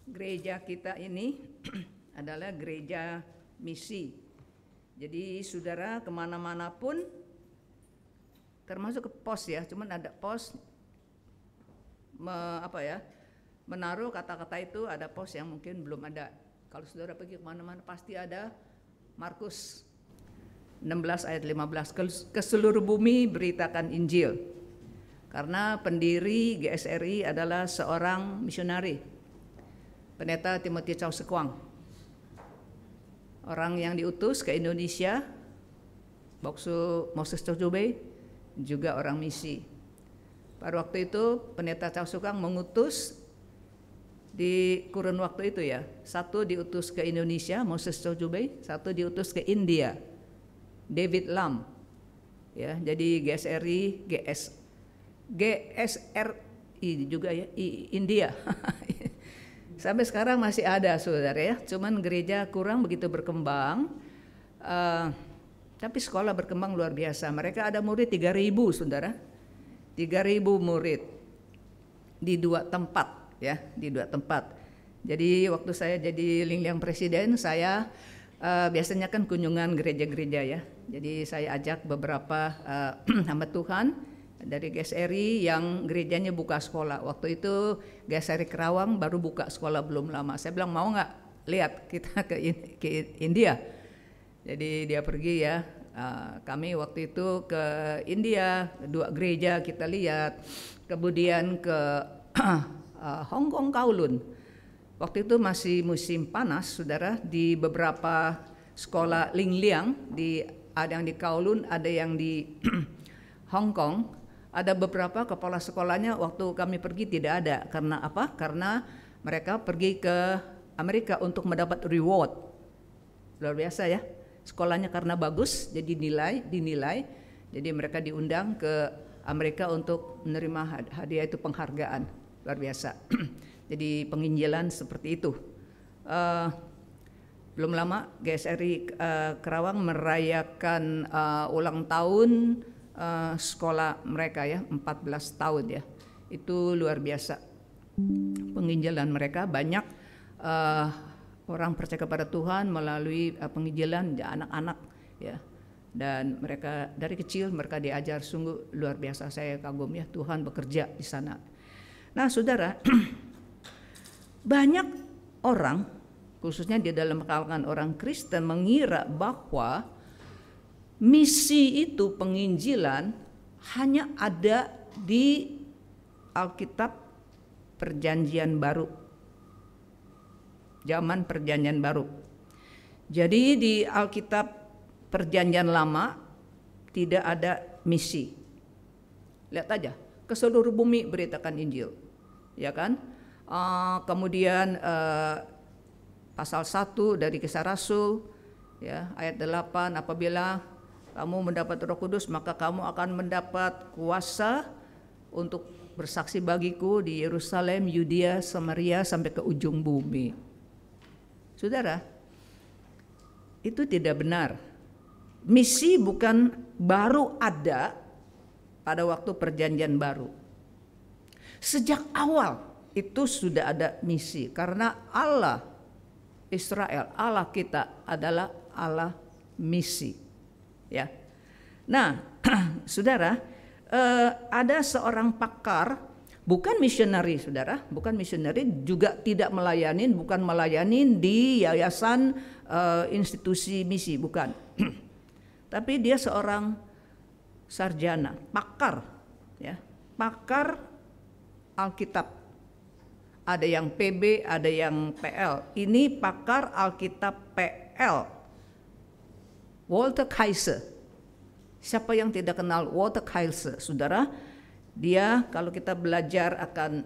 Gereja kita ini adalah gereja misi. Jadi saudara kemana-mana pun, termasuk ke pos ya, cuman ada pos menaruh kata-kata itu, ada pos yang mungkin belum ada. Kalau saudara pergi kemana-mana pasti ada Markus 16 ayat 15, ke seluruh bumi beritakan Injil. Karena pendiri GSRI adalah seorang misionari, Pendeta Timothy Chow Sekwang, orang yang diutus ke Indonesia. Boksu Moses Chow Jubei juga orang misi. Pada waktu itu Pendeta Chow Sekwang mengutus di kurun waktu itu ya, satu diutus ke Indonesia Moses Chow Jubei, satu diutus ke India David Lam ya. Jadi GSRI juga ya, India sampai sekarang masih ada saudara ya, cuman gereja kurang begitu berkembang, tapi sekolah berkembang luar biasa. Mereka ada murid 3.000 saudara, 3.000 murid di 2 tempat ya, di 2 tempat. Jadi waktu saya jadi Lingliang Presiden, saya biasanya kan kunjungan gereja-gereja ya. Jadi saya ajak beberapa hamba Tuhan dari GSRI yang gerejanya buka sekolah. Waktu itu GSRI Kerawang baru buka sekolah belum lama. Saya bilang mau nggak lihat kita ke India. Jadi dia pergi ya. Kami waktu itu ke India, 2 gereja kita lihat. Kemudian ke Hong Kong Kowloon. Waktu itu masih musim panas, saudara. Di beberapa sekolah Lingliang, ada yang di Kowloon, ada yang di Hong Kong. Ada beberapa kepala sekolahnya waktu kami pergi tidak ada. Karena apa? Karena mereka pergi ke Amerika untuk mendapat reward. Luar biasa ya. Sekolahnya karena bagus, jadi dinilai. Jadi mereka diundang ke Amerika untuk menerima hadiah itu, penghargaan. Luar biasa. Jadi penginjilan seperti itu. Belum lama GSRI Kerawang merayakan ulang tahun sekolah mereka ya, 14 tahun ya. Itu luar biasa. Penginjilan mereka banyak orang percaya kepada Tuhan melalui penginjilan anak-anak ya. Dan mereka dari kecil mereka diajar, sungguh luar biasa. Saya kagum ya, Tuhan bekerja di sana. Nah, saudara, banyak orang, khususnya di dalam kalangan orang Kristen, mengira bahwa misi itu, penginjilan, hanya ada di Alkitab Perjanjian Baru, zaman Perjanjian Baru. Jadi di Alkitab Perjanjian Lama tidak ada misi. Lihat aja, ke seluruh bumi beritakan Injil, ya kan? Kemudian pasal 1 dari Kisah Rasul ya, ayat 8, apabila kamu mendapat Roh Kudus maka kamu akan mendapat kuasa untuk bersaksi bagiku di Yerusalem, Yudea, Samaria sampai ke ujung bumi. Saudara, itu tidak benar. Misi bukan baru ada pada waktu Perjanjian Baru. Sejak awal itu sudah ada misi, karena Allah Israel, Allah kita adalah Allah misi. Ya. Nah, saudara, ada seorang pakar, bukan misionari, saudara, bukan misionari, juga tidak melayani, bukan melayani di yayasan institusi misi, bukan. Tapi dia seorang sarjana, pakar, ya, pakar Alkitab. Ada yang PB, ada yang PL. Ini pakar Alkitab PL. Walter Kaiser. Siapa yang tidak kenal Walter Kaiser, saudara? Dia, kalau kita belajar akan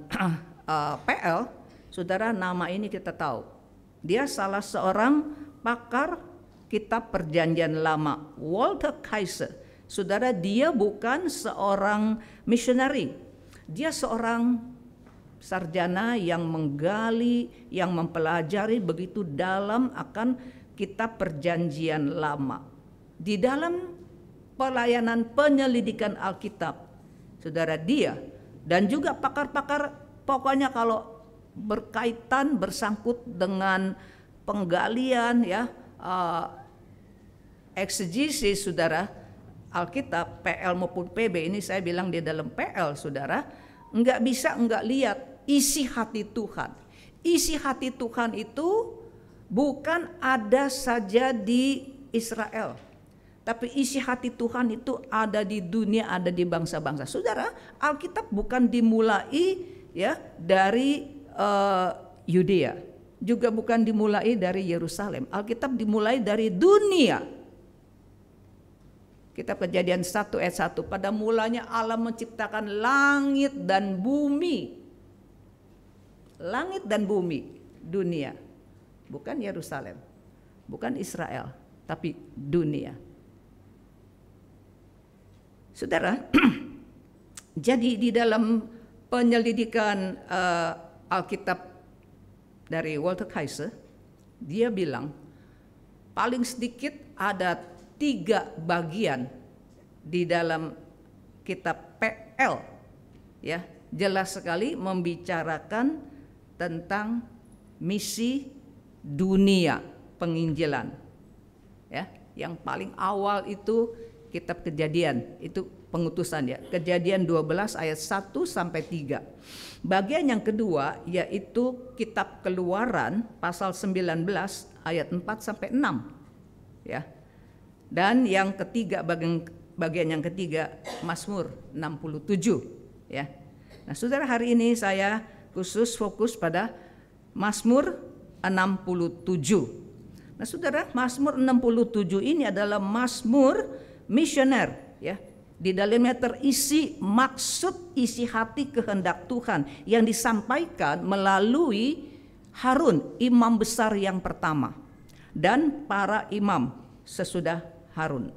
PL, saudara, nama ini kita tahu. Dia salah seorang pakar kitab Perjanjian Lama, Walter Kaiser. Saudara, dia bukan seorang misionari. Dia seorang sarjana yang menggali, yang mempelajari begitu dalam akan kitab Perjanjian Lama. Di dalam pelayanan penyelidikan Alkitab, saudara, dia dan juga pakar-pakar, pokoknya kalau berkaitan bersangkut dengan penggalian ya, eksegesis saudara Alkitab, PL maupun PB. Ini saya bilang di dalam PL saudara, enggak bisa enggak lihat isi hati Tuhan. Isi hati Tuhan itu bukan ada saja di Israel, tapi isi hati Tuhan itu ada di dunia, ada di bangsa-bangsa. Saudara, Alkitab bukan dimulai ya dari Yudea, juga bukan dimulai dari Yerusalem. Alkitab dimulai dari dunia. Kitab Kejadian 1 ayat 1, pada mulanya Allah menciptakan langit dan bumi. Langit dan bumi, dunia. Bukan Yerusalem, bukan Israel, tapi dunia. Saudara, jadi di dalam penyelidikan Alkitab dari Walter Kaiser, dia bilang paling sedikit ada 3 bagian di dalam kitab PL ya, jelas sekali membicarakan tentang misi dunia penginjilan ya. Yang paling awal itu kitab Kejadian, itu pengutusan ya, Kejadian 12 ayat 1 sampai 3. Bagian yang kedua yaitu kitab Keluaran pasal 19 ayat 4 sampai 6 ya. Dan yang ketiga, bagian yang ketiga Mazmur 67 ya. Nah, saudara, hari ini saya khusus fokus pada Mazmur 67. Nah, saudara, Mazmur 67 ini adalah Mazmur misioner ya. Di dalamnya terisi maksud isi hati kehendak Tuhan yang disampaikan melalui Harun, imam besar yang pertama, dan para imam sesudah Harun.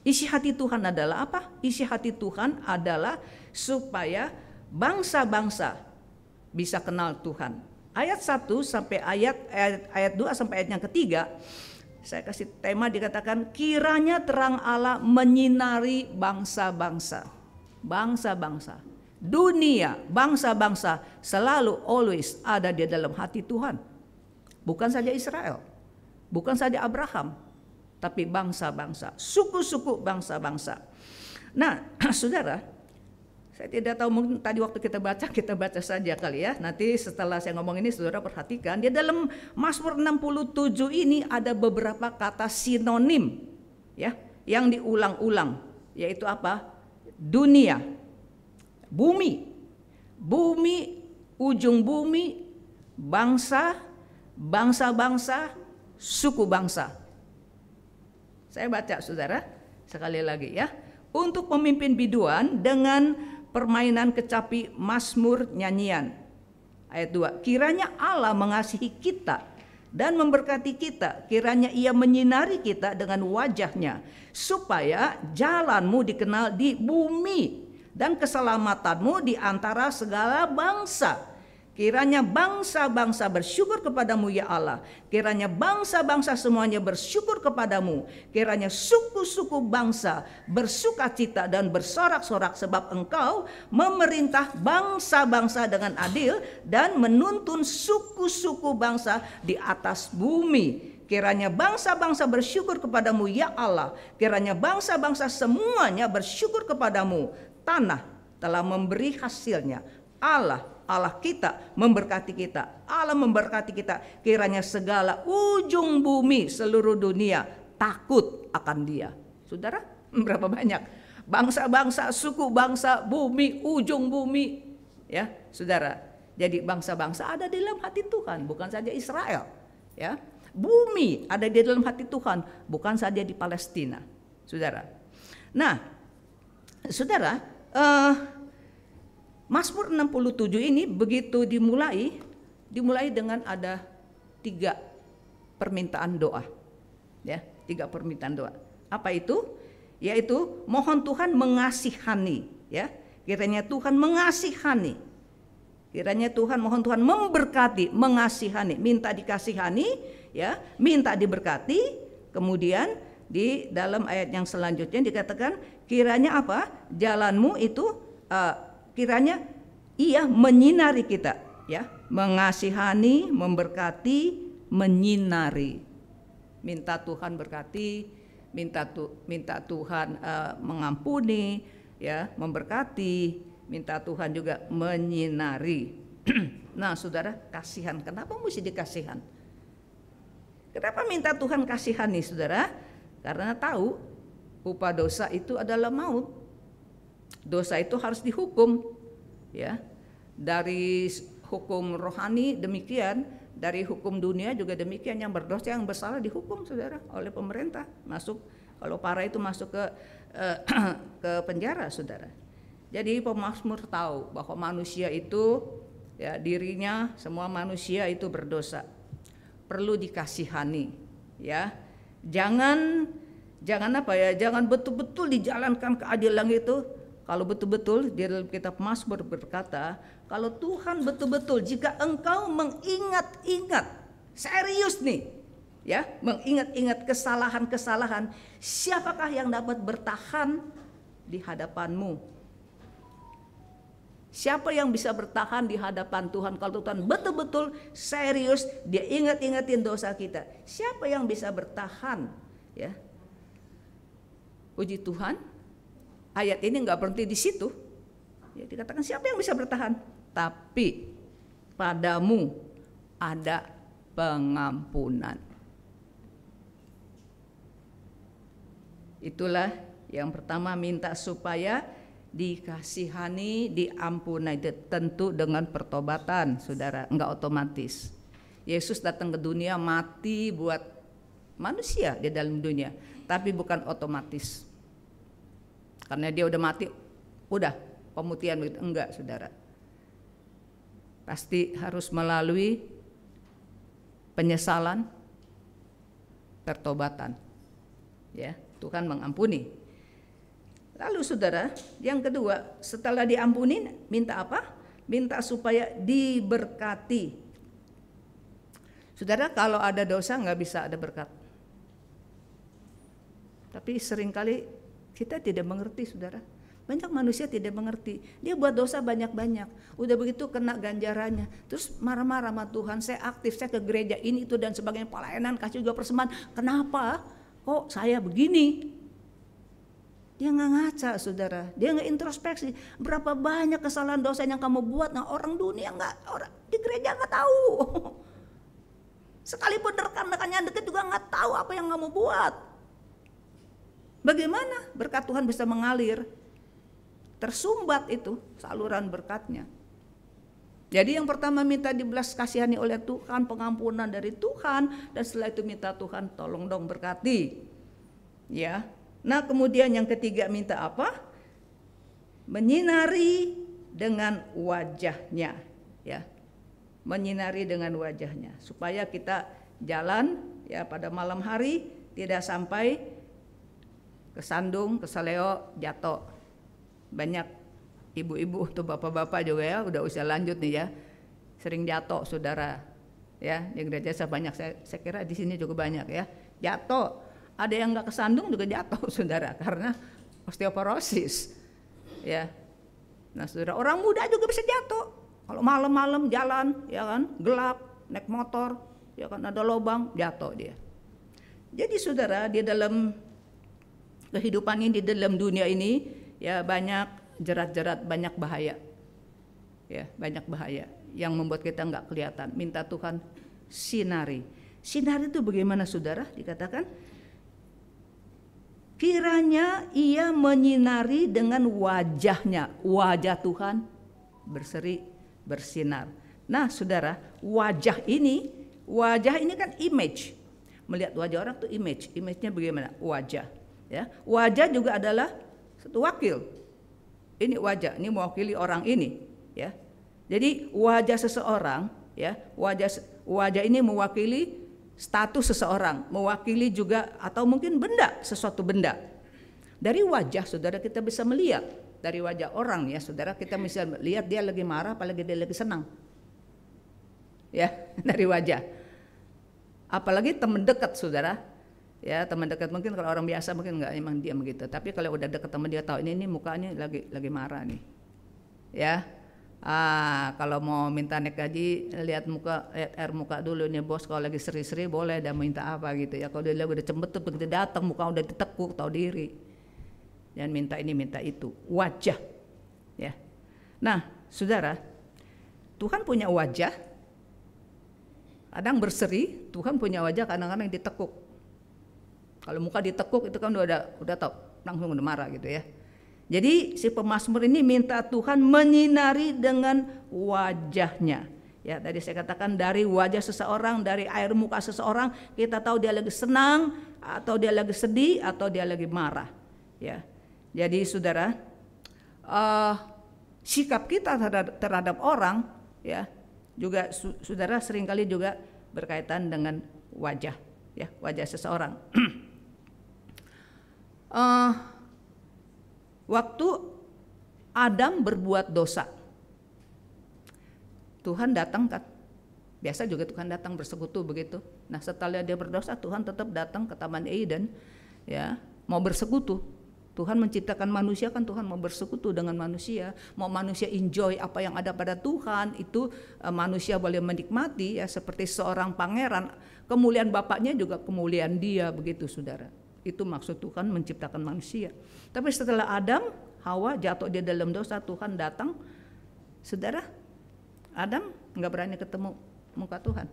Isi hati Tuhan adalah apa? Isi hati Tuhan adalah supaya bangsa-bangsa bisa kenal Tuhan. Ayat 1 sampai ayat 2 sampai ayat yang ketiga, saya kasih tema, dikatakan kiranya terang Allah menyinari bangsa-bangsa. Bangsa-bangsa, dunia, bangsa-bangsa selalu always ada di dalam hati Tuhan. Bukan saja Israel, bukan saja Abraham, tapi bangsa-bangsa, suku-suku bangsa-bangsa. Nah, saudara, saya tidak tahu, mungkin tadi waktu kita baca saja kali ya. Nanti setelah saya ngomong ini, saudara perhatikan, di dalam Mazmur 67 ini ada beberapa kata sinonim ya, yang diulang-ulang, yaitu apa? Dunia, bumi, ujung bumi, bangsa, bangsa-bangsa, suku bangsa. Saya baca saudara sekali lagi ya. Untuk pemimpin biduan dengan permainan kecapi Mazmur nyanyian. Ayat 2. Kiranya Allah mengasihi kita dan memberkati kita. Kiranya Ia menyinari kita dengan wajahnya, supaya jalanmu dikenal di bumi dan keselamatanmu di antara segala bangsa. Kiranya bangsa-bangsa bersyukur kepadamu ya Allah. Kiranya bangsa-bangsa semuanya bersyukur kepadamu. Kiranya suku-suku bangsa bersukacita dan bersorak-sorak, sebab Engkau memerintah bangsa-bangsa dengan adil dan menuntun suku-suku bangsa di atas bumi. Kiranya bangsa-bangsa bersyukur kepadamu ya Allah. Kiranya bangsa-bangsa semuanya bersyukur kepadamu. Tanah telah memberi hasilnya. Allah kita memberkati kita. Allah memberkati kita. Kiranya segala ujung bumi seluruh dunia takut akan Dia. Saudara, berapa banyak bangsa-bangsa, suku bangsa, bumi, ujung bumi ya, saudara. Jadi bangsa-bangsa ada di dalam hati Tuhan, bukan saja Israel ya. Bumi ada di dalam hati Tuhan, bukan saja di Palestina, saudara. Nah, saudara, Mazmur 67 ini begitu dimulai dengan ada 3 permintaan doa. Ya, 3 permintaan doa. Apa itu? Yaitu mohon Tuhan mengasihani, ya. Kiranya Tuhan mengasihani. Kiranya Tuhan, mohon Tuhan memberkati, mengasihani, minta dikasihani, ya, minta diberkati. Kemudian di dalam ayat yang selanjutnya dikatakan kiranya apa? Jalanmu itu kiranya Ia menyinari kita, ya, mengasihani, memberkati, menyinari. Minta Tuhan berkati, minta Tuhan mengampuni, ya, memberkati, minta Tuhan juga menyinari. Nah, saudara, kasihan. Kenapa mesti dikasihan? Kenapa minta Tuhan kasihani, saudara? Karena tahu upah dosa itu adalah maut. Dosa itu harus dihukum, ya. Dari hukum rohani demikian, dari hukum dunia juga demikian. Yang berdosa, yang bersalah dihukum, saudara, oleh pemerintah. Masuk, kalau parah itu masuk ke penjara, saudara. Jadi pemazmur tahu bahwa manusia itu, ya, dirinya, semua manusia itu berdosa, perlu dikasihani, ya. Jangan apa ya, jangan betul-betul dijalankan keadilan itu. Kalau betul-betul di dalam kitab Mazmur berkata, kalau Tuhan betul-betul, jika engkau mengingat-ingat, serius nih, ya, mengingat-ingat kesalahan-kesalahan, siapakah yang dapat bertahan di hadapanmu? Siapa yang bisa bertahan di hadapan Tuhan kalau Tuhan betul-betul serius, dia ingat-ingatin dosa kita? Siapa yang bisa bertahan, ya? Puji Tuhan, ayat ini nggak berhenti di situ. Ya, dikatakan siapa yang bisa bertahan? Tapi padamu ada pengampunan. Itulah yang pertama, minta supaya dikasihani, diampuni, tentu dengan pertobatan, saudara, enggak otomatis. Yesus datang ke dunia mati buat manusia di dalam dunia, tapi bukan otomatis. Karena dia udah mati, udah pemutihan begitu, enggak, saudara. Pasti harus melalui penyesalan, pertobatan. Ya, Tuhan mengampuni. Lalu saudara, yang kedua, setelah diampuni, minta apa? Minta supaya diberkati. Saudara, kalau ada dosa nggak bisa ada berkat. Tapi seringkali kita tidak mengerti, saudara. Banyak manusia tidak mengerti. Dia buat dosa banyak-banyak. Udah begitu kena ganjarannya. Terus marah-marah sama Tuhan. Saya aktif, saya ke gereja ini itu dan sebagainya, pelayanan, kasih juga persembahan. Kenapa? Kok saya begini? Dia nggak ngaca, saudara. Dia nggak introspeksi. Berapa banyak kesalahan dosa yang kamu buat? Nah, orang dunia nggak, orang di gereja nggak tahu. Sekalipun rekan-rekannya dekat juga nggak tahu apa yang kamu buat. Bagaimana berkat Tuhan bisa mengalir? Tersumbat itu saluran berkatnya. Jadi yang pertama minta dibelas kasihani oleh Tuhan, pengampunan dari Tuhan, dan setelah itu minta Tuhan tolong dong berkati. Ya. Nah, kemudian yang ketiga minta apa? Menyinari dengan wajahnya, ya. Menyinari dengan wajahnya supaya kita jalan, ya, pada malam hari tidak sampai kesandung, keseleo, jatuh. Banyak ibu-ibu tuh, bapak-bapak juga, ya, udah usia lanjut nih, ya, sering jatuh, saudara. Ya, di gereja saya banyak, saya kira di sini juga banyak, ya, jatuh. Ada yang nggak kesandung juga jatuh, saudara, karena osteoporosis, ya. Nah, saudara, orang muda juga bisa jatuh kalau malam-malam jalan, ya kan, gelap, naik motor, ya kan, ada lubang, jatuh dia. Jadi saudara, di dalam kehidupan ini, di dalam dunia ini, ya, banyak jerat-jerat, banyak bahaya, ya, banyak bahaya yang membuat kita nggak kelihatan. Minta Tuhan sinari. Sinari itu bagaimana, saudara? Dikatakan kiranya ia menyinari dengan wajahnya, wajah Tuhan berseri, bersinar. Nah, saudara, wajah ini kan image. Melihat wajah orang tuh image. Image-nya bagaimana? Wajah, ya. Wajah juga adalah satu wakil. Ini wajah, ini mewakili orang ini, ya. Jadi wajah seseorang, ya, wajah ini mewakili status seseorang, mewakili juga atau mungkin benda, sesuatu benda. Dari wajah, saudara, kita bisa melihat. Dari wajah orang, ya, saudara, kita bisa lihat dia lagi marah apalagi dia lagi senang. Ya, dari wajah. Apalagi teman dekat, saudara. Ya, teman dekat mungkin kalau orang biasa mungkin nggak, emang diam begitu. Tapi kalau udah dekat teman, dia tahu ini mukanya lagi marah nih. Ya. Kalau mau minta naik gaji, lihat air muka dulu nih bos. Kalau lagi seri-seri boleh, dan minta apa gitu ya. Kalau dia udah cembet tuh begitu datang muka udah ditekuk, tahu diri. Dan minta ini minta itu, wajah. Ya. Nah, saudara, Tuhan punya wajah. Kadang berseri, Tuhan punya wajah kadang-kadang ditekuk. Kalau muka ditekuk itu kan udah tahu, langsung udah marah gitu ya. Jadi si pemazmur ini minta Tuhan menyinari dengan wajahnya. Ya, tadi saya katakan dari wajah seseorang, dari air muka seseorang, kita tahu dia lagi senang atau dia lagi sedih atau dia lagi marah. Ya, jadi saudara, sikap kita terhadap orang, ya, juga saudara seringkali juga berkaitan dengan wajah, ya, wajah seseorang. Waktu Adam berbuat dosa, Tuhan datang kan, biasa juga Tuhan datang bersekutu begitu. Nah setelah dia berdosa, Tuhan tetap datang ke Taman Eden, ya, mau bersekutu. Tuhan menciptakan manusia kan, Tuhan mau bersekutu dengan manusia, mau manusia enjoy apa yang ada pada Tuhan, itu manusia boleh menikmati ya, seperti seorang pangeran, kemuliaan Bapaknya juga kemuliaan dia begitu saudara. Itu maksud Tuhan menciptakan manusia. Tapi setelah Adam, Hawa jatuh di dalam dosa, Tuhan datang, saudara, Adam nggak berani ketemu muka Tuhan.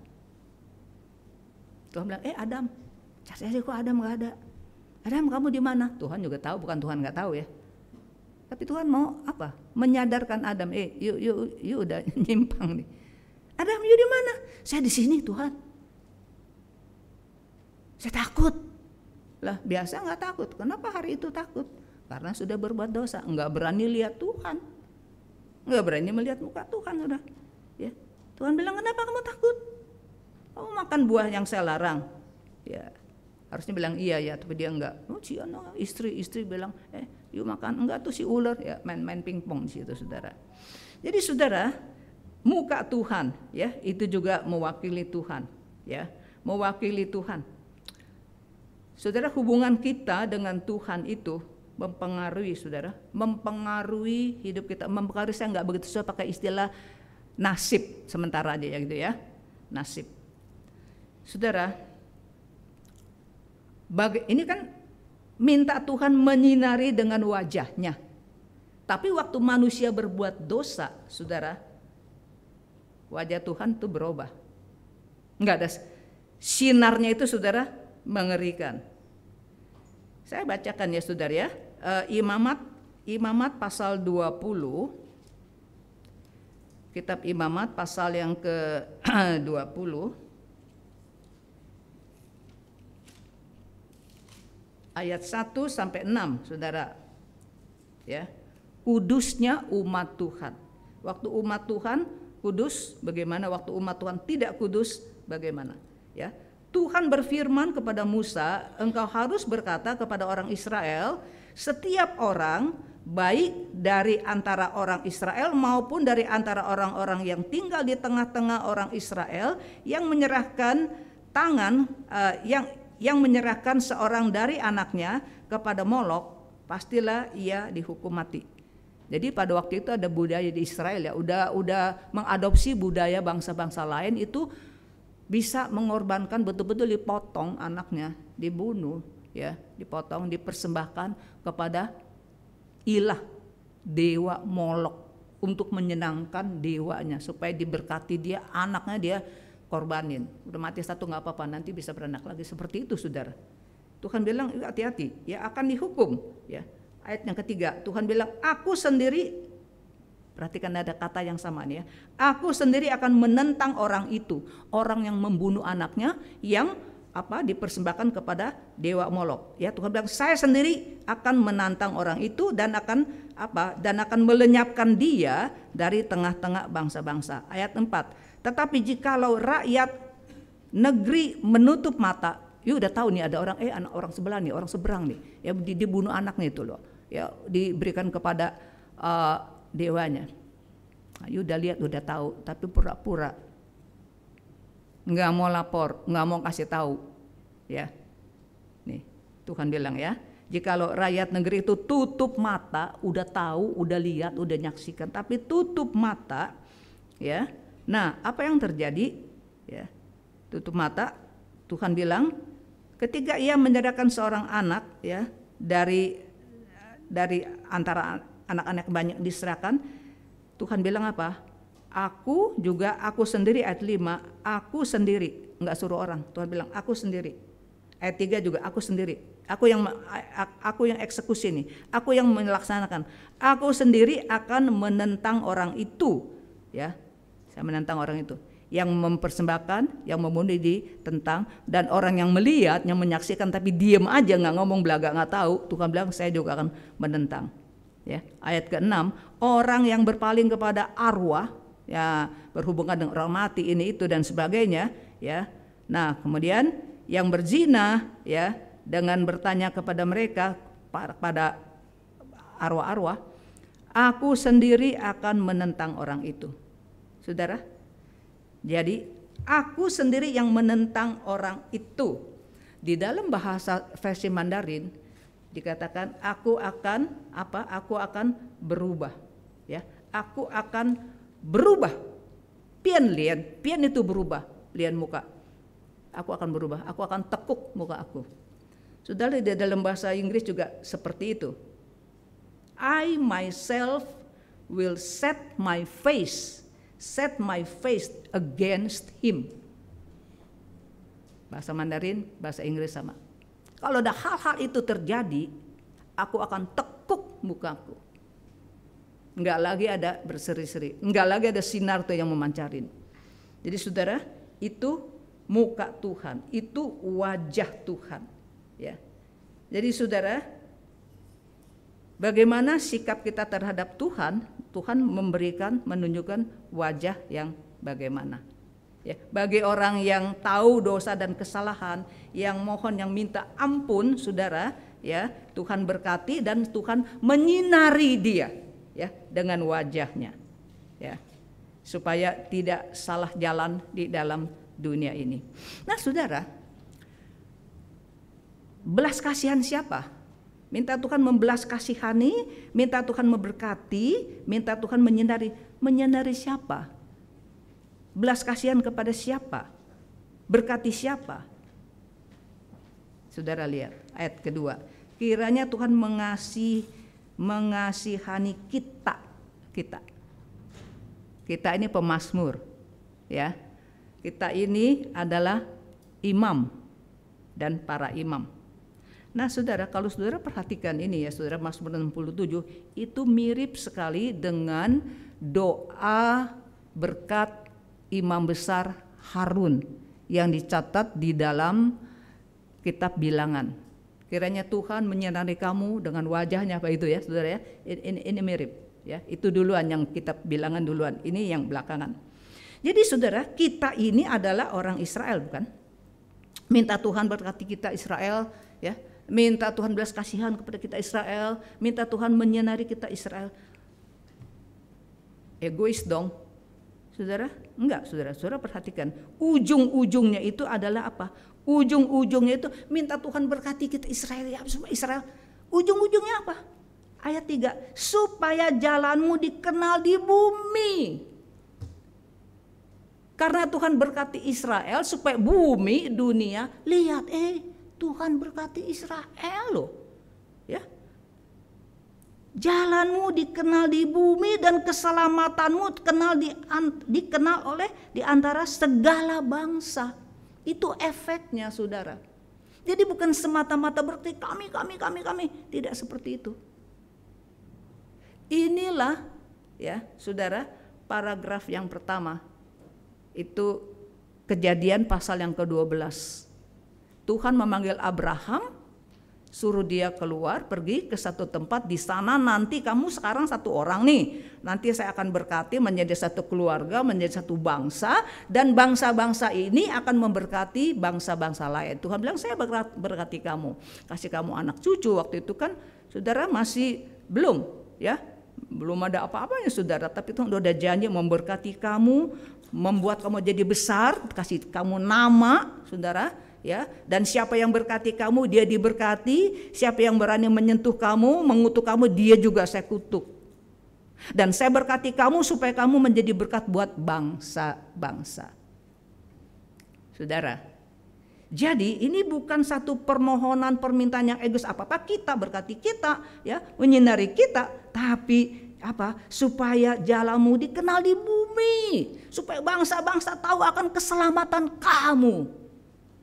Tuhan bilang, Adam, cari kok Adam nggak ada. Adam kamu di mana? Tuhan juga tahu, bukan Tuhan nggak tahu ya. Tapi Tuhan mau apa? Menyadarkan Adam, you udah nyimpang nih. Adam, you di mana? Saya di sini Tuhan. Saya takut. Lah biasa nggak takut. Kenapa hari itu takut? Karena sudah berbuat dosa, nggak berani lihat Tuhan, nggak berani melihat muka Tuhan sudah. Ya, Tuhan bilang kenapa kamu takut? Kamu makan buah yang saya larang. Ya, harusnya bilang iya ya, tapi dia enggak. Oh Ciano, istri bilang, yuk makan. Enggak tuh si ular ya main pingpong di situ saudara. Jadi saudara, muka Tuhan ya itu juga mewakili Tuhan, ya mewakili Tuhan. Saudara, hubungan kita dengan Tuhan itu mempengaruhi saudara, mempengaruhi hidup kita, mempengaruhi. Saya nggak begitu suka pakai istilah nasib sementara aja ya gitu ya, nasib. Saudara, ini kan minta Tuhan menyinari dengan wajahnya. Tapi waktu manusia berbuat dosa, saudara, wajah Tuhan itu berubah. Nggak ada sinarnya itu saudara, mengerikan. Saya bacakan ya saudara ya, Imamat pasal 20, kitab Imamat pasal yang ke-20 ayat 1 sampai 6 saudara. Ya. Kudusnya umat Tuhan. Waktu umat Tuhan kudus bagaimana, waktu umat Tuhan tidak kudus bagaimana, ya. Tuhan berfirman kepada Musa, engkau harus berkata kepada orang Israel, setiap orang baik dari antara orang Israel maupun dari antara orang-orang yang tinggal di tengah-tengah orang Israel yang menyerahkan yang menyerahkan seorang dari anaknya kepada Molok, pastilah ia dihukum mati. Jadi pada waktu itu ada budaya di Israel ya, udah mengadopsi budaya bangsa-bangsa lain, itu bisa mengorbankan, betul-betul dipotong anaknya, dibunuh ya, dipotong, dipersembahkan kepada ilah dewa Molok untuk menyenangkan dewanya, supaya diberkati dia, anaknya dia korbanin. Udah mati satu nggak apa-apa, nanti bisa beranak lagi. Seperti itu saudara. Tuhan bilang hati-hati ya, akan dihukum ya. Ayat yang ketiga Tuhan bilang, aku sendiri, perhatikan ada kata yang sama nih ya, aku sendiri akan menentang orang itu, orang yang membunuh anaknya, yang dipersembahkan kepada dewa Molok ya. Tuhan bilang saya sendiri akan menantang orang itu dan akan melenyapkan dia dari tengah-tengah bangsa-bangsa. Ayat 4, tetapi jikalau rakyat negeri menutup mata, you udah tahu nih ada orang anak orang sebelah nih, orang seberang nih ya, dibunuh anaknya itu loh ya, diberikan kepada dewanya. Nah, you udah lihat, udah tahu, tapi pura-pura nggak mau lapor, nggak mau kasih tahu ya. Nih Tuhan bilang ya, Jikalau rakyat negeri itu tutup mata, udah tahu, udah lihat, udah nyaksikan, tapi tutup mata, ya. Nah, apa yang terjadi? Ya, tutup mata. Tuhan bilang, ketika Ia menyediakan seorang anak, ya, dari antara anak-anak banyak diserahkan, Tuhan bilang apa? Aku sendiri, ayat 5, aku sendiri, enggak suruh orang. Tuhan bilang, aku sendiri. Ayat 3 juga, aku sendiri. Aku yang eksekusi nih. Aku yang melaksanakan. Aku sendiri akan menentang orang itu, ya. Saya menentang orang itu. Yang mempersembahkan, yang membunuh ditentang, dan orang yang melihat, yang menyaksikan tapi diem aja, nggak ngomong, belaga, nggak tahu. Tuhan bilang, saya juga akan menentang. Ya, ayat ke-6, orang yang berpaling kepada arwah, ya, berhubungan dengan orang mati ini itu dan sebagainya, ya. Nah, kemudian yang berzina, ya, dengan bertanya kepada mereka, pada arwah-arwah, aku sendiri akan menentang orang itu. Saudara, jadi aku sendiri yang menentang orang itu. Di dalam bahasa versi Mandarin dikatakan aku akan apa? Aku akan berubah, ya. Aku akan berubah. Pian itu berubah, lian muka. Aku akan berubah, aku akan tekuk muka aku. Saudara, di dalam bahasa Inggris juga seperti itu. I myself will set my face against him. Bahasa Mandarin, bahasa Inggris sama. Kalau ada hal-hal itu terjadi, aku akan tekuk mukaku. Enggak lagi ada berseri-seri, enggak lagi ada sinar tuh yang memancarin. Jadi saudara, itu muka Tuhan, itu wajah Tuhan. Ya. Jadi saudara, bagaimana sikap kita terhadap Tuhan? Tuhan menunjukkan wajah yang bagaimana. Ya, bagi orang yang tahu dosa dan kesalahan, yang mohon, yang minta ampun, saudara, ya, Tuhan berkati dan Tuhan menyinari dia, ya, dengan wajahnya, ya, supaya tidak salah jalan di dalam dunia ini. Nah, saudara, belas kasihan siapa? Minta Tuhan membelas kasihani, minta Tuhan memberkati, minta Tuhan menyinari. Menyinari siapa? Belas kasihan kepada siapa? Berkati siapa? Saudara lihat ayat kedua. Kiranya Tuhan mengasihani kita. Kita ini pemazmur, ya. Kita ini adalah imam dan para imam. Nah, saudara, kalau saudara perhatikan ini ya, saudara, Mazmur 67 itu mirip sekali dengan doa berkat imam besar Harun yang dicatat di dalam kitab Bilangan. Kiranya Tuhan menyinari kamu dengan wajahnya, apa itu ya, saudara ya? Ini mirip ya. Itu duluan, yang kitab Bilangan duluan, ini yang belakangan. Jadi saudara, kita ini adalah orang Israel, bukan? Minta Tuhan berkati kita Israel, ya. Minta Tuhan belas kasihan kepada kita Israel, minta Tuhan menyinari kita Israel. Egois dong, saudara? Enggak, saudara. Saudara perhatikan, ujung-ujungnya itu adalah apa? Ujung-ujungnya itu minta Tuhan berkati kita Israel, ya, supaya Israel. Ujung-ujungnya apa? Ayat 3, supaya jalanmu dikenal di bumi. Karena Tuhan berkati Israel supaya bumi, dunia lihat, Tuhan berkati Israel loh, ya. Jalanmu dikenal di bumi dan keselamatanmu dikenal oleh di antara segala bangsa. Itu efeknya, saudara. Jadi bukan semata-mata berarti kami, tidak seperti itu. Inilah, ya, saudara, paragraf yang pertama. Itu Kejadian pasal yang ke-12. Tuhan memanggil Abraham, suruh dia keluar, pergi ke satu tempat. Di sana nanti kamu sekarang satu orang nih, nanti saya akan berkati menjadi satu keluarga, menjadi satu bangsa, dan bangsa-bangsa ini akan memberkati bangsa-bangsa lain. Tuhan bilang, saya berkati kamu, kasih kamu anak cucu. Waktu itu kan saudara masih belum, ya, belum ada apa-apanya saudara, tapi Tuhan udah janji memberkati kamu, membuat kamu jadi besar, kasih kamu nama, saudara, ya. Dan siapa yang berkati kamu, dia diberkati. Siapa yang berani menyentuh kamu, mengutuk kamu, dia juga saya kutuk. Dan saya berkati kamu supaya kamu menjadi berkat buat bangsa-bangsa. Saudara, jadi ini bukan satu permohonan permintaan yang egois, apa-apa kita berkati kita, ya, menyinari kita, tapi apa? Supaya jalanmu dikenal di bumi, supaya bangsa-bangsa tahu akan keselamatan kamu.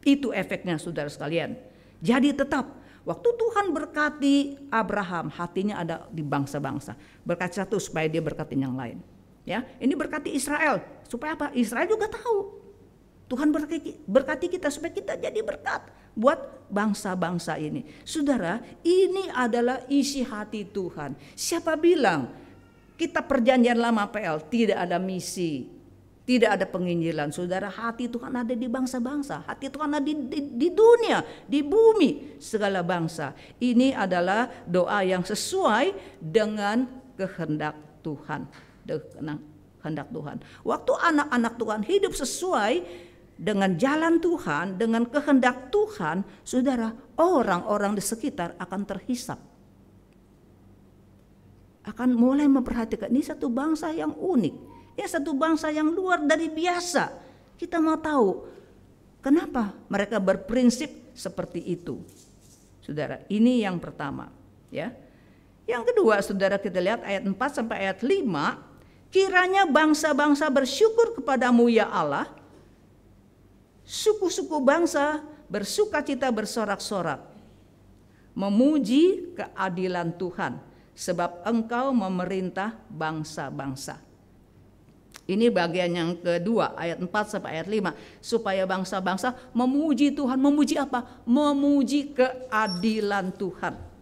Itu efeknya, saudara sekalian. Jadi tetap waktu Tuhan berkati Abraham, hatinya ada di bangsa-bangsa. Berkati satu supaya dia berkati yang lain. Ya, ini berkati Israel supaya apa? Israel juga tahu Tuhan berkati kita supaya kita jadi berkat buat bangsa-bangsa ini. Saudara, ini adalah isi hati Tuhan. Siapa bilang kita perjanjian lama PL tidak ada misi, tidak ada penginjilan? Saudara, hati Tuhan ada di bangsa-bangsa, hati Tuhan ada di dunia, di bumi, segala bangsa. Ini adalah doa yang sesuai dengan kehendak Tuhan. Kehendak Tuhan. Waktu anak-anak Tuhan hidup sesuai dengan jalan Tuhan, dengan kehendak Tuhan, saudara, orang-orang di sekitar akan terhisap. Akan mulai memperhatikan, ini satu bangsa yang unik, ya, satu bangsa yang luar dari biasa. Kita mau tahu kenapa mereka berprinsip seperti itu. Saudara, ini yang pertama, ya. Yang kedua, saudara, kita lihat ayat 4 sampai ayat 5, kiranya bangsa-bangsa bersyukur kepadamu ya Allah, suku-suku bangsa bersukacita bersorak-sorak, memuji keadilan Tuhan, sebab Engkau memerintah bangsa-bangsa. Ini bagian yang kedua, ayat 4 sampai ayat 5, supaya bangsa-bangsa memuji Tuhan. Memuji apa? Memuji keadilan Tuhan.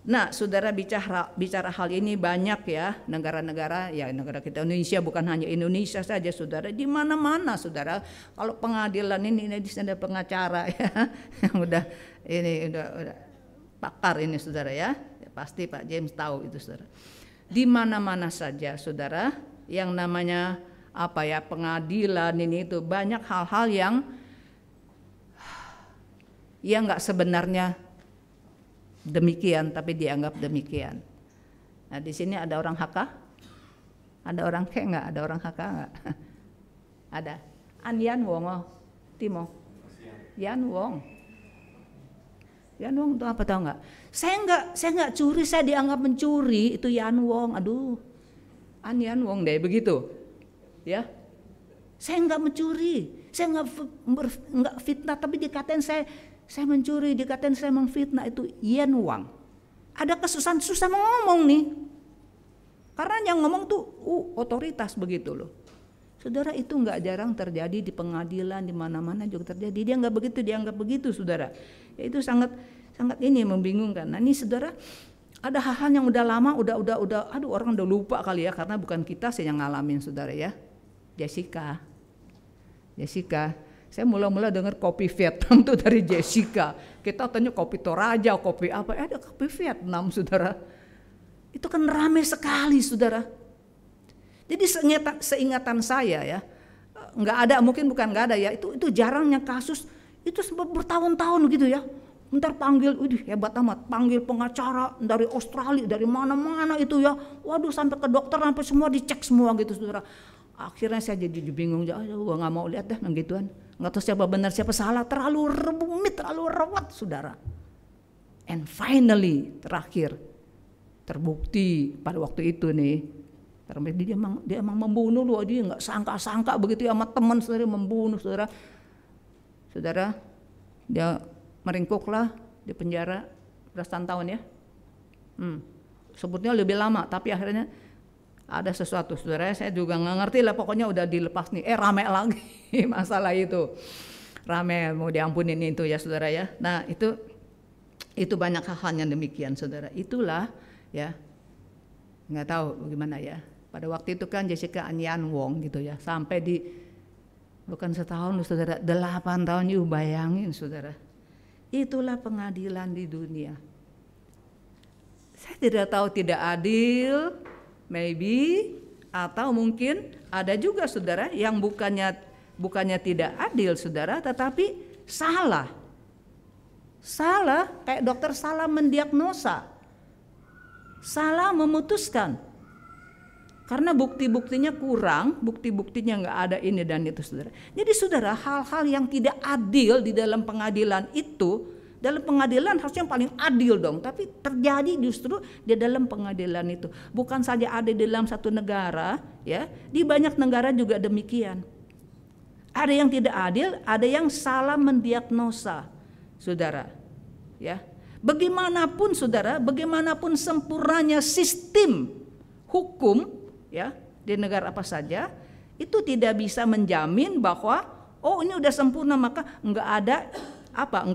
Nah, saudara, bicara hal ini banyak ya, negara-negara, ya negara kita Indonesia, bukan hanya Indonesia saja, saudara, di mana-mana, saudara. Kalau pengadilan ini ada pengacara ya, yang udah pakar ini, saudara ya, pasti Pak James tahu itu, saudara. Di mana-mana saja, saudara, yang namanya apa ya, pengadilan ini itu banyak hal-hal yang nggak sebenarnya demikian, tapi dianggap demikian. Nah, di sini ada orang HK? Ada orang K nggak? Ada orang HK nggak? Ada. An Yan Wong, oh. Timo. Yan Wong. Yan Wong itu apa, tahu nggak? Saya nggak curi, saya dianggap mencuri, itu Yan Wong. Aduh, An Yan Wong deh begitu, ya. Saya nggak mencuri, saya nggak fitnah, tapi dikatain saya mencuri, dikatain saya memfitnah, itu Yan Wang. Ada kesusahan, susah ngomong nih. Karena yang ngomong tuh otoritas begitu loh. Saudara, itu nggak jarang terjadi di pengadilan, di mana-mana juga terjadi. Dia nggak begitu, dianggap begitu, saudara. Ya, itu sangat ini membingungkan. Nah, ini saudara, ada hal-hal yang udah lama, aduh, orang udah lupa kali ya, karena bukan kita sih yang ngalamin, saudara ya. Jessica. Saya mula-mula dengar kopi Vietnam tuh dari Jessica. Kita tanya kopi Toraja, kopi apa? Ada kopi Vietnam, saudara. Itu kan ramai sekali, saudara. Jadi seingatan saya ya, nggak ada, mungkin bukan nggak ada ya. Itu jarangnya kasus. Itu sebab bertahun-tahun gitu ya. Ntar panggil, hebat amat, panggil pengacara dari Australia, dari mana-mana itu ya. Waduh, sampai ke dokter, sampai semua dicek semua gitu, saudara. Akhirnya saya jadi bingung, gue nggak mau lihat dah yang gituan. Nggak tahu siapa benar siapa salah, terlalu rumit, terlalu rawat, saudara. And finally, terakhir terbukti pada waktu itu nih, dia emang membunuh loh, dia nggak sangka begitu ya, sama teman saudara, membunuh, saudara. Saudara, dia meringkuklah di penjara belasan tahun ya. Sebutnya lebih lama, tapi akhirnya ada sesuatu, saudara. Saya juga nggak ngerti lah, pokoknya udah dilepas nih, rame lagi masalah itu, rame mau diampunin itu ya, saudara ya. Nah, itu banyak hal yang demikian, saudara. Itulah ya, nggak tahu bagaimana ya. Pada waktu itu kan Jessica An Yan Wong gitu ya, sampai di bukan setahun, saudara, 8 tahun. Yuk bayangin, saudara. Itulah pengadilan di dunia. Saya tidak tahu, tidak adil, maybe, atau mungkin ada juga, saudara, yang bukannya tidak adil, saudara, tetapi salah. Salah, kayak dokter salah mendiagnosa. Salah memutuskan. Karena bukti-buktinya kurang, bukti-buktinya nggak ada ini dan itu, saudara. Jadi saudara, hal-hal yang tidak adil di dalam pengadilan itu, dalam pengadilan harusnya yang paling adil dong, tapi terjadi justru di dalam pengadilan itu. Bukan saja ada di dalam satu negara, ya, di banyak negara juga demikian. Ada yang tidak adil, ada yang salah mendiagnosa, saudara. Ya, bagaimanapun saudara, bagaimanapun sempurnanya sistem hukum, ya, di negara apa saja, itu tidak bisa menjamin bahwa oh ini udah sempurna maka nggak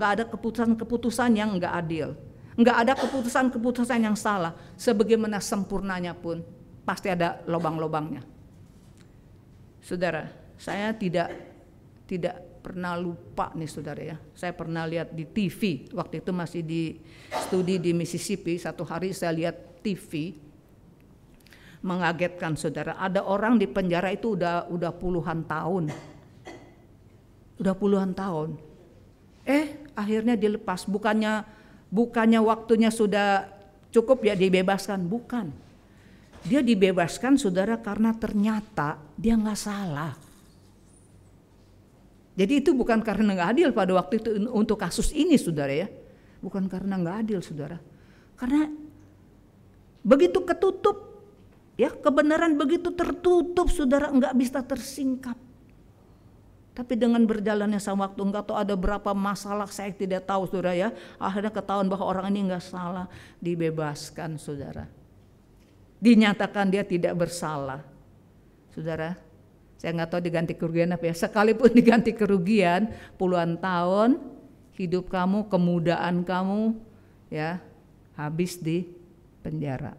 ada keputusan-keputusan yang nggak adil, nggak ada keputusan-keputusan yang salah. Sebagaimana sempurnanya pun pasti ada lubang-lubangnya. Saudara, saya tidak pernah lupa nih saudara ya. Saya pernah lihat di TV, waktu itu masih di studi di Mississippi. Satu hari saya lihat TV, mengagetkan saudara. Ada orang di penjara itu udah puluhan tahun. Udah puluhan tahun. Akhirnya dilepas. Bukannya waktunya sudah cukup ya dibebaskan, bukan. Dia dibebaskan saudara karena ternyata dia nggak salah. Jadi itu bukan karena nggak adil pada waktu itu untuk kasus ini saudara ya. Bukan karena nggak adil saudara. Karena begitu ketutup ya, kebenaran begitu tertutup saudara, nggak bisa tersingkap. Tapi dengan berjalannya sama waktu, nggak tahu ada berapa masalah saya tidak tahu saudara ya. Akhirnya ketahuan bahwa orang ini nggak salah, dibebaskan saudara. Dinyatakan dia tidak bersalah. Saudara, saya nggak tahu diganti kerugian apa ya. Sekalipun diganti kerugian puluhan tahun, hidup kamu, kemudaan kamu ya habis di penjara.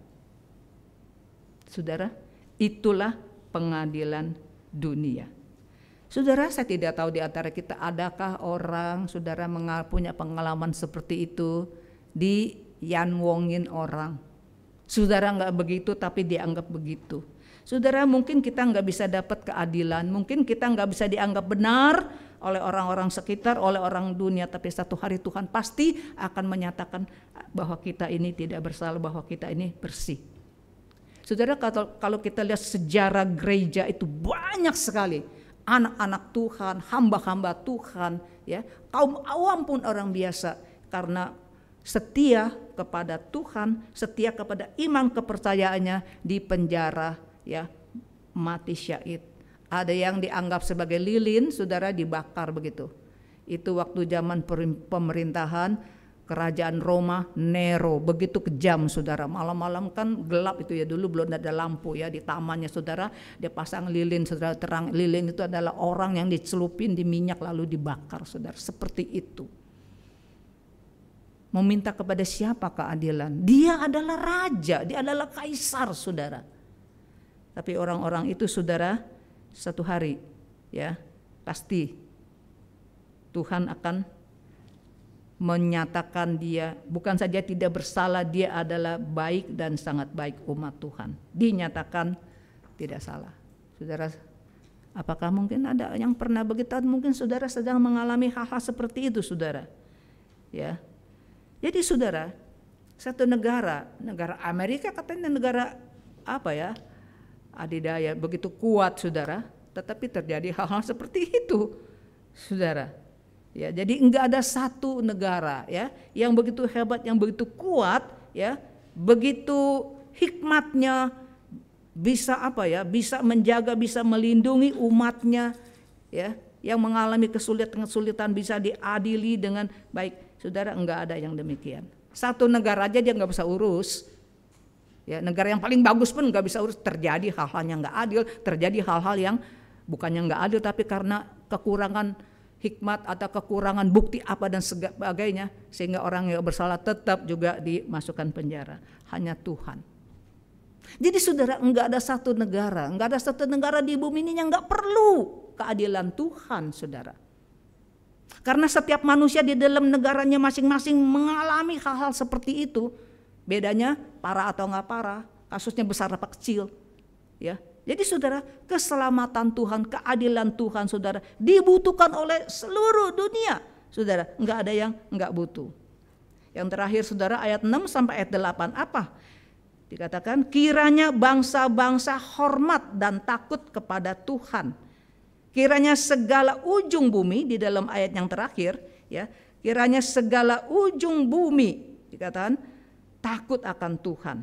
Saudara, itulah pengadilan dunia. Saudara, saya tidak tahu di antara kita adakah orang saudara punya pengalaman seperti itu, diyanwongin orang. Saudara nggak begitu tapi dianggap begitu. Saudara, mungkin kita nggak bisa dapat keadilan, mungkin kita nggak bisa dianggap benar oleh orang-orang sekitar, oleh orang dunia, tapi satu hari Tuhan pasti akan menyatakan bahwa kita ini tidak bersalah, bahwa kita ini bersih. Saudara, kalau kita lihat sejarah gereja itu banyak sekali anak-anak Tuhan, hamba-hamba Tuhan, ya, kaum awam pun orang biasa karena setia kepada Tuhan, setia kepada iman kepercayaannya di penjara. Ya, mati syahid. Ada yang dianggap sebagai lilin, saudara, dibakar begitu. Itu waktu zaman pemerintahan kerajaan Roma Nero, begitu kejam saudara. Malam-malam kan gelap itu ya, dulu belum ada lampu ya di tamannya saudara. Dia pasang lilin saudara, terang. Lilin itu adalah orang yang dicelupin di minyak lalu dibakar saudara. Seperti itu. Meminta kepada siapa keadilan? Dia adalah raja, dia adalah kaisar saudara. Tapi orang-orang itu saudara, satu hari ya pasti Tuhan akan menyatakan dia bukan saja tidak bersalah, dia adalah baik dan sangat baik umat Tuhan. Dinyatakan tidak salah. Saudara, apakah mungkin ada yang pernah begitu? Mungkin saudara sedang mengalami hal-hal seperti itu saudara. Ya. Jadi saudara, satu negara Amerika katanya negara apa ya? Adidaya begitu kuat saudara, tetapi terjadi hal-hal seperti itu saudara. Ya, jadi enggak ada satu negara ya yang begitu hebat, yang begitu kuat ya, begitu hikmatnya bisa apa ya, bisa menjaga, bisa melindungi umatnya ya, yang mengalami kesulitan bisa diadili dengan baik. Saudara, enggak ada yang demikian. Satu negara aja dia enggak bisa urus. Ya, negara yang paling bagus pun nggak bisa urus. Terjadi hal-hal yang nggak adil, terjadi hal-hal yang bukannya nggak adil, tapi karena kekurangan hikmat atau kekurangan bukti apa dan sebagainya, sehingga orang yang bersalah tetap juga dimasukkan penjara. Hanya Tuhan. Jadi saudara, nggak ada satu negara di bumi ini yang nggak perlu keadilan Tuhan, saudara. Karena setiap manusia di dalam negaranya masing-masing mengalami hal-hal seperti itu. Bedanya parah atau nggak parah, kasusnya besar apa kecil, ya. Jadi saudara, keselamatan Tuhan, keadilan Tuhan saudara dibutuhkan oleh seluruh dunia. saudara, nggak ada yang nggak butuh. Yang terakhir saudara, ayat 6 sampai ayat 8 apa? Dikatakan kiranya bangsa-bangsa hormat dan takut kepada Tuhan. Kiranya segala ujung bumi, di dalam ayat yang terakhir ya, kiranya segala ujung bumi dikatakan takut akan Tuhan.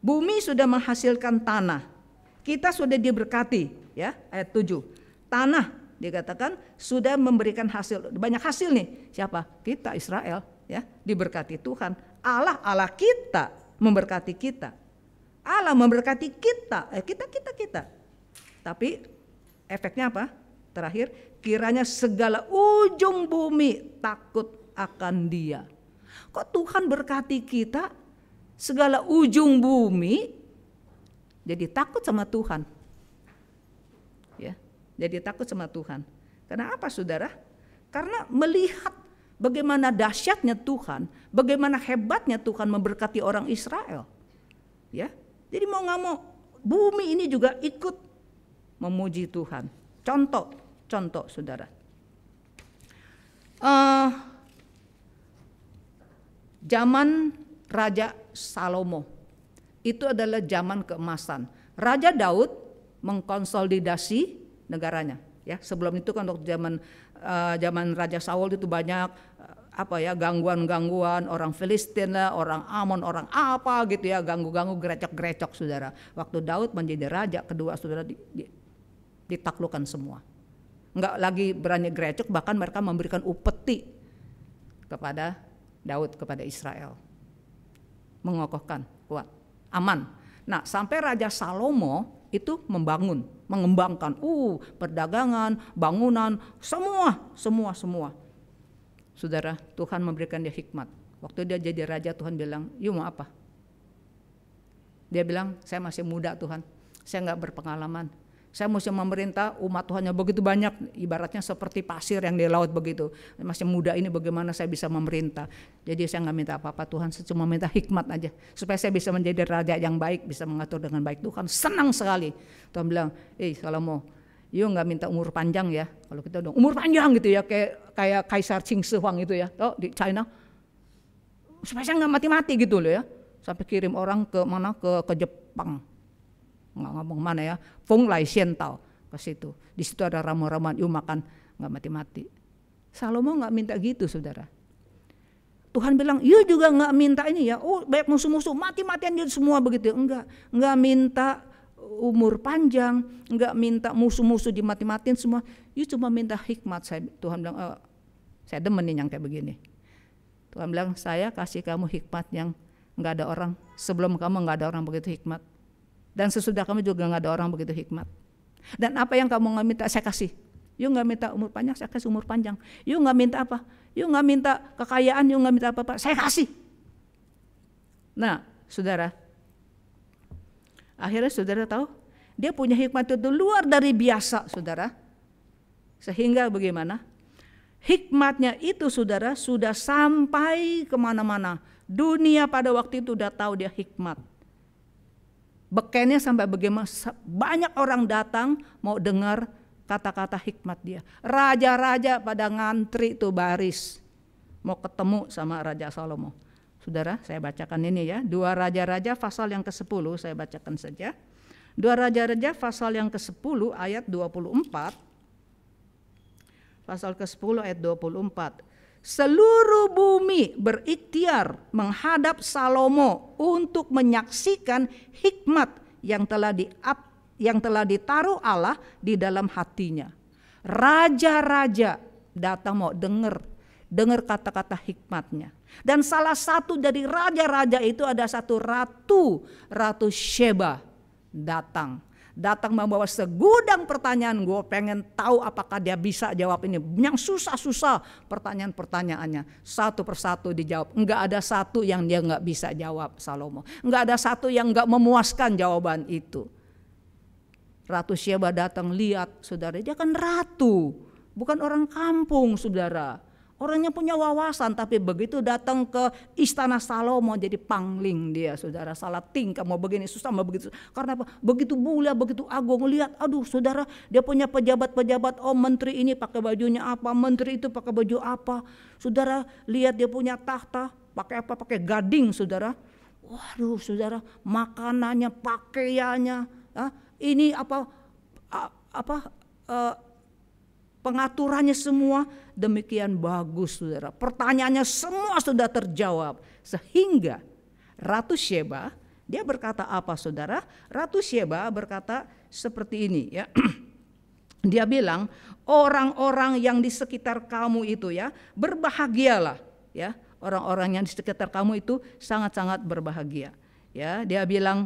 Bumi sudah menghasilkan tanah. Kita sudah diberkati ya, ayat 7. Tanah dikatakan sudah memberikan hasil, banyak hasil nih. Siapa? Kita, Israel ya, diberkati Tuhan. Allah kita memberkati kita. Allah memberkati kita, kita. Tapi efeknya apa? Terakhir, kiranya segala ujung bumi takut akan Dia. Kok Tuhan berkati kita, segala ujung bumi jadi takut sama Tuhan. Ya, jadi takut sama Tuhan. Karena apa saudara? Karena melihat bagaimana dahsyatnya Tuhan, bagaimana hebatnya Tuhan memberkati orang Israel. Ya, jadi mau nggak mau bumi ini juga ikut memuji Tuhan. Contoh saudara. Zaman Raja Salomo itu adalah zaman keemasan. Raja Daud mengkonsolidasi negaranya. Ya, sebelum itu kan waktu zaman Raja Saul itu banyak gangguan-gangguan, orang Filistin lah, orang Amon, orang apa gitu ya, ganggu-ganggu, gerecok-gerecok saudara. Waktu Daud menjadi raja kedua saudara, ditaklukkan semua. Enggak lagi berani gerecok, bahkan mereka memberikan upeti kepada Daud, kepada Israel. Mengokohkan, kuat, aman. Nah, sampai Raja Salomo itu mengembangkan perdagangan, bangunan, semua. Saudara, Tuhan memberikan dia hikmat. Waktu dia jadi raja, Tuhan bilang, "You mau apa?" Dia bilang, "Saya masih muda Tuhan, saya nggak berpengalaman. Saya mesti memerintah umat Tuhannya begitu banyak, ibaratnya seperti pasir yang di laut begitu. Masih muda ini bagaimana saya bisa memerintah. Jadi saya nggak minta apa-apa Tuhan, saya cuma minta hikmat aja. Supaya saya bisa menjadi raja yang baik, bisa mengatur dengan baik." Tuhan senang sekali. Tuhan bilang, Salomo, you nggak minta umur panjang ya. Kalau kita udah umur panjang gitu ya, kayak Kaisar Qing Shi Huang itu ya, di China. Supaya saya nggak mati-mati gitu loh ya. Sampai kirim orang ke Jepang. Nggak ngomong mana ya, Feng Lai Xian Tao ke situ. Di situ ada ramuan-ramuan, you makan nggak mati-mati. Salomo nggak minta gitu saudara. Tuhan bilang, you juga nggak minta ini ya, banyak musuh-musuh mati-matian dia semua begitu. Nggak minta umur panjang, nggak minta musuh-musuh dimati-matiin semua. You cuma minta hikmat. Tuhan bilang, saya demen nih yang kayak begini. Tuhan bilang, saya kasih kamu hikmat yang nggak ada orang, sebelum kamu nggak ada orang begitu hikmat. Dan sesudah kamu juga nggak ada orang begitu hikmat. Dan apa yang kamu nggak minta, saya kasih. You nggak minta umur panjang, saya kasih umur panjang. You nggak minta apa? You nggak minta kekayaan, you nggak minta apa-apa, saya kasih. Nah, saudara, akhirnya saudara tahu, dia punya hikmat itu luar dari biasa, saudara. Sehingga bagaimana? Hikmatnya itu saudara sudah sampai kemana-mana. Dunia pada waktu itu udah tahu dia hikmat. Bekennya sampai bagaimana banyak orang datang mau dengar kata-kata hikmat dia. Raja-raja pada ngantri tuh baris mau ketemu sama Raja Salomo. Saudara, saya bacakan ini ya. 2 Raja-Raja pasal yang ke-10, saya bacakan saja. 2 Raja-Raja pasal yang ke-10 ayat 24. Pasal ke-10 ayat 24. Seluruh bumi berikhtiar menghadap Salomo untuk menyaksikan hikmat yang telah ditaruh Allah di dalam hatinya. Raja-raja datang mau dengar kata-kata hikmatnya. Dan salah satu dari raja-raja itu ada satu Ratu Sheba datang membawa segudang pertanyaan. Gue pengen tahu apakah dia bisa jawab ini. Yang susah-susah pertanyaan-pertanyaannya. Satu persatu dijawab. Enggak ada satu yang dia enggak bisa jawab Salomo. Enggak ada satu yang enggak memuaskan jawaban itu. Ratu Sheba datang, lihat saudara, dia kan ratu. Bukan orang kampung saudara. Orangnya punya wawasan, tapi begitu datang ke istana Salomo jadi pangling dia, saudara. Salah tingkah, mau begini susah, mau begitu. Karena apa? Begitu mulia, begitu agung. Lihat, aduh saudara, dia punya pejabat-pejabat. Oh, menteri ini pakai bajunya apa, menteri itu pakai baju apa. Saudara, lihat dia punya tahta, pakai apa? Pakai gading, saudara. Waduh, saudara, makanannya, pakaiannya, ini pengaturannya semua demikian bagus, saudara. Pertanyaannya semua sudah terjawab. Sehingga Ratu Sheba, dia berkata apa, saudara? Ratu Sheba berkata seperti ini, ya. Dia bilang, orang-orang yang di sekitar kamu itu, ya, berbahagialah, ya. Orang-orang yang di sekitar kamu itu sangat-sangat berbahagia. Ya, dia bilang,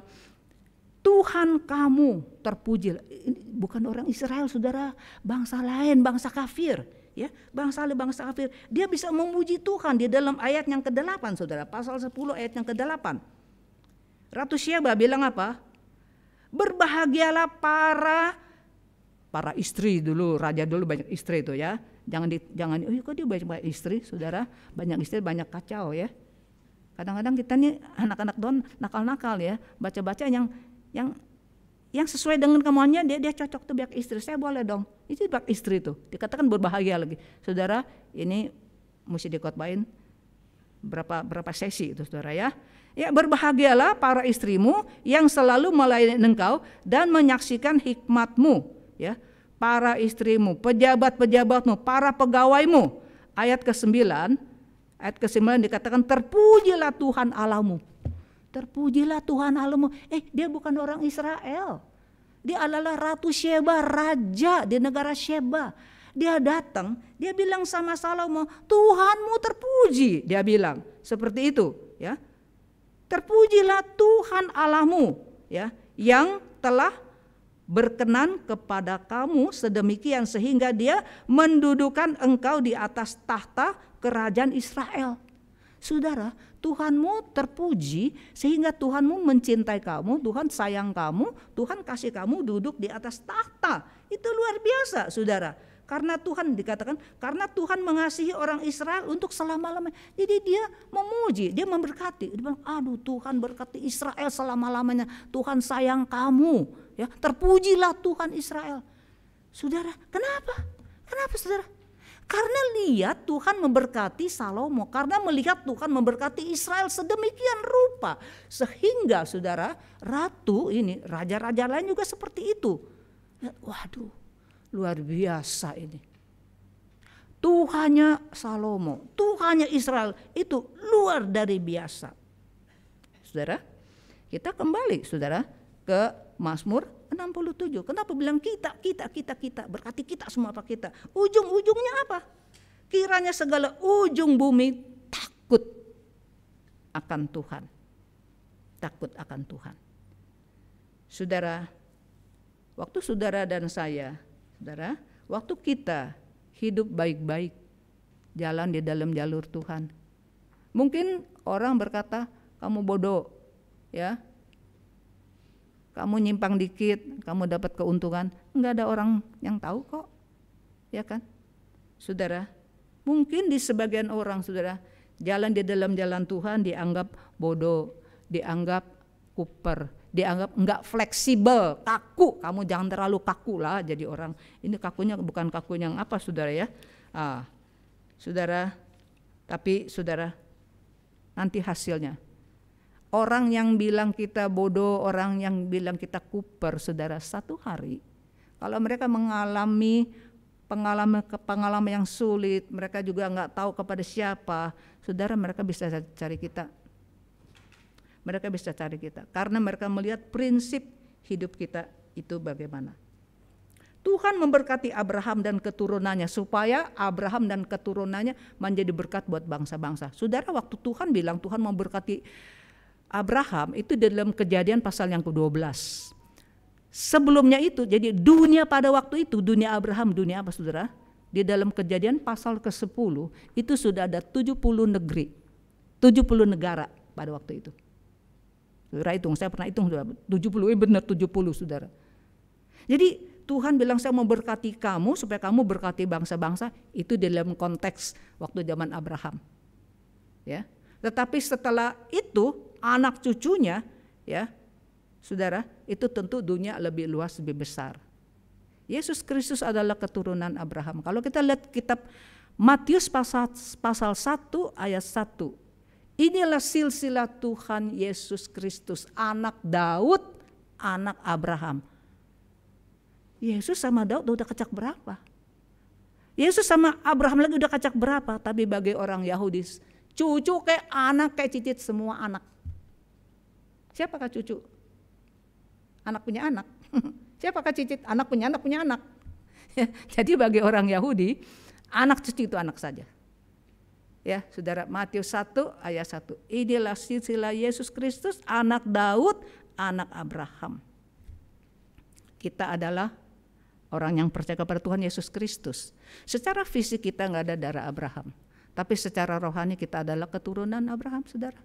Tuhan kamu terpuji. Ini bukan orang Israel, saudara, bangsa lain, bangsa kafir, ya, bangsa kafir. Dia bisa memuji Tuhan di dalam ayat yang ke-8, saudara, pasal 10 ayat yang ke-8. Ratu Sheba bilang apa? Berbahagialah para istri dulu, raja dulu banyak istri itu, ya. Jangan kok dia banyak istri, saudara, banyak istri banyak kacau, ya. Kadang-kadang kita nih anak-anak don nakal-nakal, ya, baca-baca yang sesuai dengan kemauannya dia cocok tuh banyak istri. Saya boleh dong, itu banyak istri tuh, dikatakan berbahagia lagi, saudara. Ini mesti dikotbahin berapa sesi itu, saudara, ya. Ya, berbahagialah para istrimu yang selalu melayani engkau dan menyaksikan hikmatmu, ya. Para istrimu, pejabat-pejabatmu, para pegawaimu. Ayat ke-9 dikatakan terpujilah Tuhan Allahmu. Terpujilah Tuhan Allahmu. Dia bukan orang Israel. Dia adalah Ratu Sheba, raja di negara Sheba. Dia datang, dia bilang sama Salomo, Tuhanmu terpuji. Dia bilang seperti itu, ya. Terpujilah Tuhan Allahmu, ya, yang telah berkenan kepada kamu sedemikian sehingga dia mendudukan engkau di atas tahta kerajaan Israel. Saudara, Tuhanmu terpuji sehingga Tuhanmu mencintai kamu, Tuhan sayang kamu, Tuhan kasih kamu duduk di atas tahta. Itu luar biasa, saudara. Karena Tuhan dikatakan, karena Tuhan mengasihi orang Israel untuk selama-lamanya. Jadi dia memuji, dia memberkati. Dia bilang, aduh Tuhan berkati Israel selama-lamanya. Tuhan sayang kamu, ya. Terpujilah Tuhan Israel. Saudara, kenapa? Kenapa, saudara? Karena lihat Tuhan memberkati Salomo, karena melihat Tuhan memberkati Israel sedemikian rupa. Sehingga, saudara, ratu ini, raja-raja lain juga seperti itu. Waduh, luar biasa ini. Tuhannya Salomo, Tuhannya Israel itu luar dari biasa. Saudara, kita kembali, saudara, ke Mazmur 67. Kenapa bilang kita, berkati kita semua apa kita? Ujung-ujungnya apa? Kiranya segala ujung bumi takut akan Tuhan. Takut akan Tuhan. Saudara, waktu saudara dan saya, saudara, waktu kita hidup baik-baik, jalan di dalam jalur Tuhan. Mungkin orang berkata, kamu bodoh, ya. Kamu nyimpang dikit, kamu dapat keuntungan. Enggak ada orang yang tahu kok, ya kan, saudara. Mungkin di sebagian orang, saudara, jalan di dalam jalan Tuhan dianggap bodoh, dianggap kuper, dianggap enggak fleksibel, kaku. Kamu jangan terlalu kaku lah jadi orang. Ini kakunya bukan kaku yang apa, saudara, ya. Saudara, tapi saudara, nanti hasilnya. Orang yang bilang kita bodoh, orang yang bilang kita kuper, saudara, satu hari kalau mereka mengalami pengalaman yang sulit, mereka juga nggak tahu kepada siapa, saudara, mereka bisa cari kita. Mereka bisa cari kita karena mereka melihat prinsip hidup kita itu bagaimana. Tuhan memberkati Abraham dan keturunannya supaya Abraham dan keturunannya menjadi berkat buat bangsa-bangsa. Saudara, waktu Tuhan bilang Tuhan memberkati Abraham itu dalam Kejadian pasal yang ke-12. Sebelumnya itu, jadi dunia pada waktu itu, dunia Abraham, dunia apa, saudara? Di dalam Kejadian pasal ke-10 itu sudah ada 70 negeri, 70 negara pada waktu itu. Saudara hitung, saya pernah hitung, 70, benar 70, saudara. Jadi Tuhan bilang saya mau berkati kamu supaya kamu berkati bangsa-bangsa, itu dalam konteks waktu zaman Abraham. Ya. Tetapi setelah itu anak cucunya, ya, saudara, itu tentu dunia lebih luas, lebih besar. Yesus Kristus adalah keturunan Abraham. Kalau kita lihat kitab Matius pasal 1 ayat 1. Inilah silsilah Tuhan Yesus Kristus, anak Daud, anak Abraham. Yesus sama Daud udah kacak berapa? Yesus sama Abraham lagi udah kacak berapa? Tapi bagi orang Yahudi, cucu kayak anak, kayak cicit, semua anak. Siapakah cucu? Anak punya anak. Siapakah cicit? Anak punya anak punya anak. Jadi bagi orang Yahudi, anak cucu itu anak saja. Ya, saudara, Matius 1 ayat 1. Inilah silsilah Yesus Kristus, anak Daud, anak Abraham. Kita adalah orang yang percaya kepada Tuhan Yesus Kristus. Secara fisik kita nggak ada darah Abraham, tapi secara rohani kita adalah keturunan Abraham, saudara.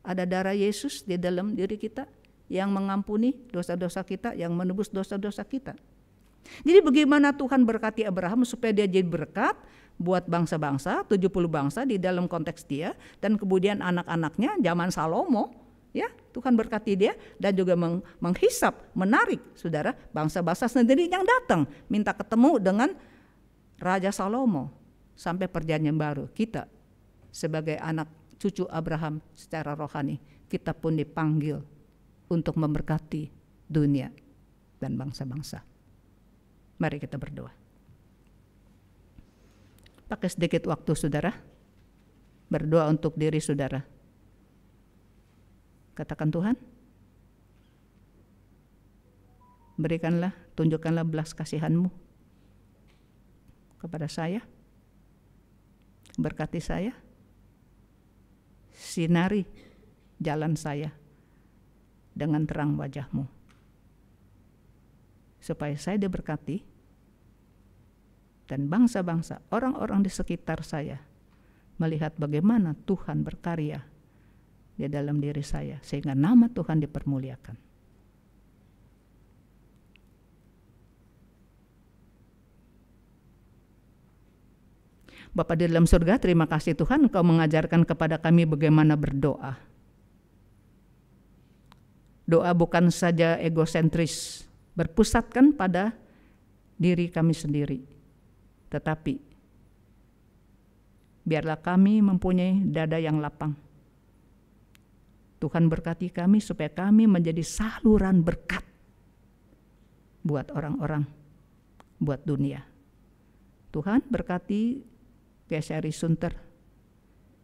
Ada darah Yesus di dalam diri kita yang mengampuni dosa-dosa kita, yang menebus dosa-dosa kita. Jadi bagaimana Tuhan berkati Abraham supaya dia jadi berkat buat bangsa-bangsa, 70 bangsa di dalam konteks dia, dan kemudian anak-anaknya zaman Salomo, ya, Tuhan berkati dia dan juga menghisap, menarik, saudara, bangsa-bangsa sendiri yang datang minta ketemu dengan Raja Salomo sampai perjanjian baru. Kita sebagai anak cucu Abraham secara rohani, kita pun dipanggil untuk memberkati dunia dan bangsa-bangsa. Mari kita berdoa. Pakai sedikit waktu, saudara, berdoa untuk diri saudara. Katakan, Tuhan, berikanlah, tunjukkanlah belas kasihan-Mu kepada saya, berkati saya, sinari jalan saya dengan terang wajah-Mu, supaya saya diberkati dan bangsa-bangsa, orang-orang di sekitar saya melihat bagaimana Tuhan berkarya di dalam diri saya, sehingga nama Tuhan dipermuliakan. Bapa di dalam surga, terima kasih Tuhan, Engkau mengajarkan kepada kami bagaimana berdoa. Doa bukan saja egosentris, berpusatkan pada diri kami sendiri, tetapi biarlah kami mempunyai dada yang lapang. Tuhan berkati kami supaya kami menjadi saluran berkat buat orang-orang, buat dunia. Tuhan berkati GSRI Sunter,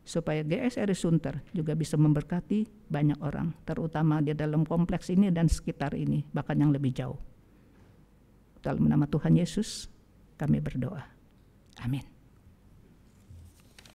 supaya GSRI Sunter juga bisa memberkati banyak orang, terutama di dalam kompleks ini dan sekitar ini, bahkan yang lebih jauh. Dalam nama Tuhan Yesus kami berdoa. Amin.